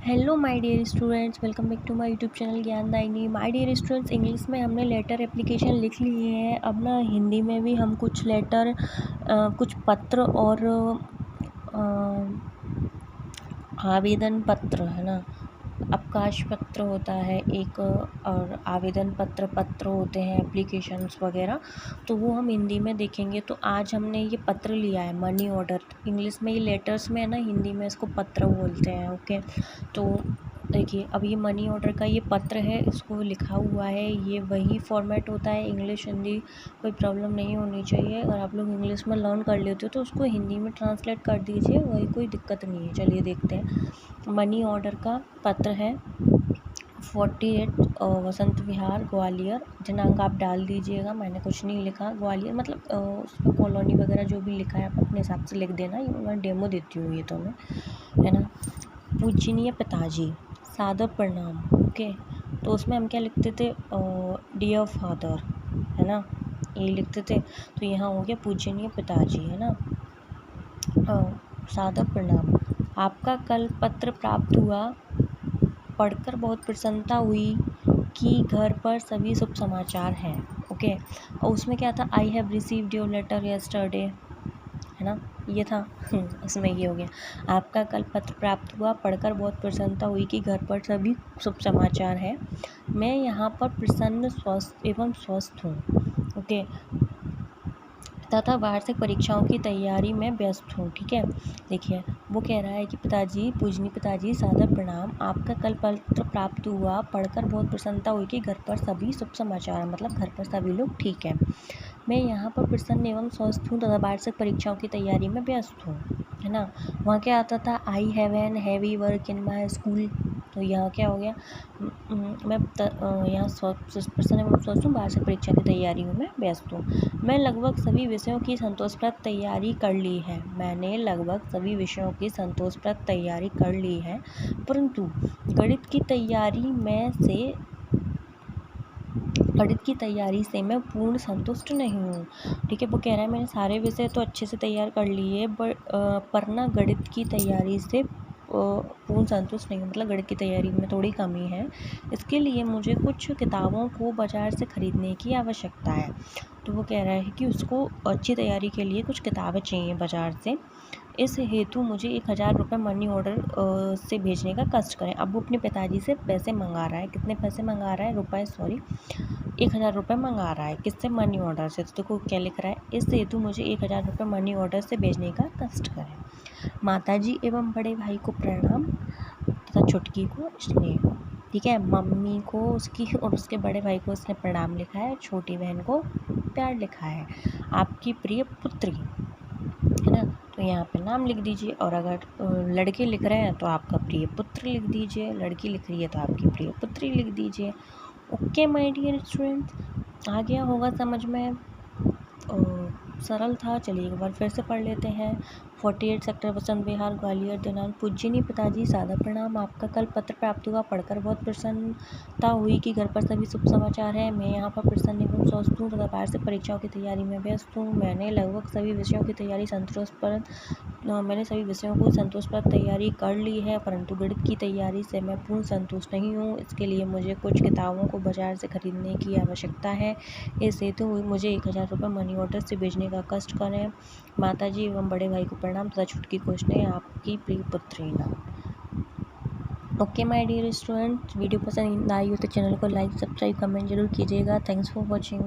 Hello my dear students, welcome back to my YouTube channel Gyandayini. My dear students, English में हमने letter application लिख लिए हैं। अब ना हिंदी में भी हम कुछ लेटर कुछ पत्र और आवेदन पत्र है ना, अवकाश पत्र होता है एक, और आवेदन पत्र होते हैं, एप्लीकेशंस वगैरह, तो वो हम हिंदी में देखेंगे। तो आज हमने ये पत्र लिया है, मनी ऑर्डर। इंग्लिश में ये लेटर्स में है ना, हिंदी में इसको पत्र बोलते हैं। ओके, तो देखिए, अब ये मनी ऑर्डर का ये पत्र है, इसको लिखा हुआ है। ये वही फॉर्मेट होता है, इंग्लिश हिंदी कोई प्रॉब्लम नहीं होनी चाहिए। अगर आप लोग इंग्लिश में लर्न कर लेते हो तो उसको हिंदी में ट्रांसलेट कर दीजिए, वही कोई दिक्कत नहीं है। चलिए देखते हैं। मनी ऑर्डर का पत्र है, 48 वसंत विहार ग्वालियर। दिनांक आप डाल दीजिएगा, मैंने कुछ नहीं लिखा। ग्वालियर मतलब उसमें कॉलोनी वगैरह जो भी लिखा है आप अपने हिसाब से लिख देना। ये मैं डेमो देती हूँ ये तो मैं, है ना। पूजनीय पिताजी, सादर प्रणाम। ओके, तो उसमें हम क्या लिखते थे, डियर फादर, है ना, ये लिखते थे। तो यहाँ हो गया पूजनीय पिताजी, है ना। सादर प्रणाम, आपका कल पत्र प्राप्त हुआ, पढ़कर बहुत प्रसन्नता हुई कि घर पर सभी शुभ समाचार हैं। ओके, और उसमें क्या था, I have received your letter yesterday, है ना, ये था। उसमें ये हो गया, आपका कल पत्र प्राप्त हुआ, पढ़कर बहुत प्रसन्नता हुई कि घर पर सभी शुभ समाचार है। मैं यहाँ पर प्रसन्न, स्वस्थ एवं स्वस्थ हूँ। ओके, तथा वार्षिक परीक्षाओं की तैयारी में व्यस्त हूँ। ठीक है, देखिए वो कह रहा है कि पिताजी, पूजनीय पिताजी, सादर प्रणाम, आपका कल पत्र प्राप्त हुआ, पढ़कर बहुत प्रसन्नता हुई कि घर पर सभी शुभ समाचार, मतलब घर पर सभी लोग ठीक है। मैं यहाँ पर प्रसन्न एवं स्वस्थ हूँ तथा वार्षिक परीक्षाओं की तैयारी में व्यस्त हूँ, है ना। वहाँ क्या आता था, I have an heavy work in my school. तो यहाँ क्या हो गया, मैं यहाँ प्रसन्न एवं स्वस्थ हूँ, वार्षिक परीक्षा की तैयारियों में व्यस्त हूँ। मैं लगभग सभी विषयों की संतोषप्रद तैयारी कर ली है। मैंने लगभग सभी विषयों की संतोषप्रद तैयारी कर ली है, परंतु गणित की तैयारी से मैं पूर्ण संतुष्ट नहीं हूँ। ठीक है, वो कह रहा है मैंने सारे विषय तो अच्छे से तैयार कर लिए, पर ना गणित की तैयारी से पूर्ण संतुष्ट नहीं हूँ, मतलब गणित की तैयारी में थोड़ी कमी है। इसके लिए मुझे कुछ किताबों को बाज़ार से ख़रीदने की आवश्यकता है। तो वो कह रहा है कि उसको अच्छी तैयारी के लिए कुछ किताबें चाहिए बाज़ार से। इस हेतु मुझे 1000 रुपये मनी ऑर्डर से भेजने का कष्ट करें। अब वो अपने पिताजी से पैसे मंगा रहा है। कितने पैसे मंगा रहा है, रुपए, सॉरी, 1000 रुपये मंगा रहा है। किससे, मनी ऑर्डर से। तो देखो क्या लिख रहा है, इस हेतु मुझे 1000 रुपये मनी ऑर्डर से भेजने का कष्ट करें। माताजी एवं बड़े भाई को प्रणाम तथा छुटकी को स्नेह। ठीक है, मम्मी को उसकी और उसके बड़े भाई को उसने प्रणाम लिखा है, छोटी बहन को प्यार लिखा है। आपकी प्रिय पुत्री, है ना, तो यहाँ पे नाम लिख दीजिए। और अगर लड़के लिख रहे हैं तो आपका प्रिय पुत्र लिख दीजिए, लड़की लिख रही है तो आपकी प्रिय पुत्री लिख दीजिए। ओके माय डियर स्टूडेंट्स, आ गया होगा समझ में, सरल था। चलिए एक बार फिर से पढ़ लेते हैं। 48 सेक्टर वसंत विहार ग्वालियर। दिनांक, पूजनीय पिताजी, सादर प्रणाम, आपका कल पत्र प्राप्त हुआ, पढ़कर बहुत प्रसन्नता हुई कि घर पर सभी शुभ समाचार है। मैं यहाँ पर प्रसन्न एवं स्वस्थ हूँ तथा वार्षिक परीक्षाओं की तैयारी में व्यस्त हूँ। मैंने लगभग सभी विषयों की तैयारी संतोषप्रद तैयारी कर ली है, परंतु गणित की तैयारी से मैं पूर्ण संतुष्ट नहीं हूँ। इसके लिए मुझे कुछ किताबों को बाज़ार से खरीदने की आवश्यकता है। इस हेतु मुझे 1000 रुपये मनी ऑर्डर से भेजने का कष्ट करें। माताजी एवं बड़े भाई को प्रणाम तथा छुटकी को स्नेह, आपकी प्रिय पुत्री नाम। Okay my dear student, video पसंद आई हो तो चैनल को लाइक, सब्सक्राइब, कमेंट जरूर कीजिएगा। Thanks for watching.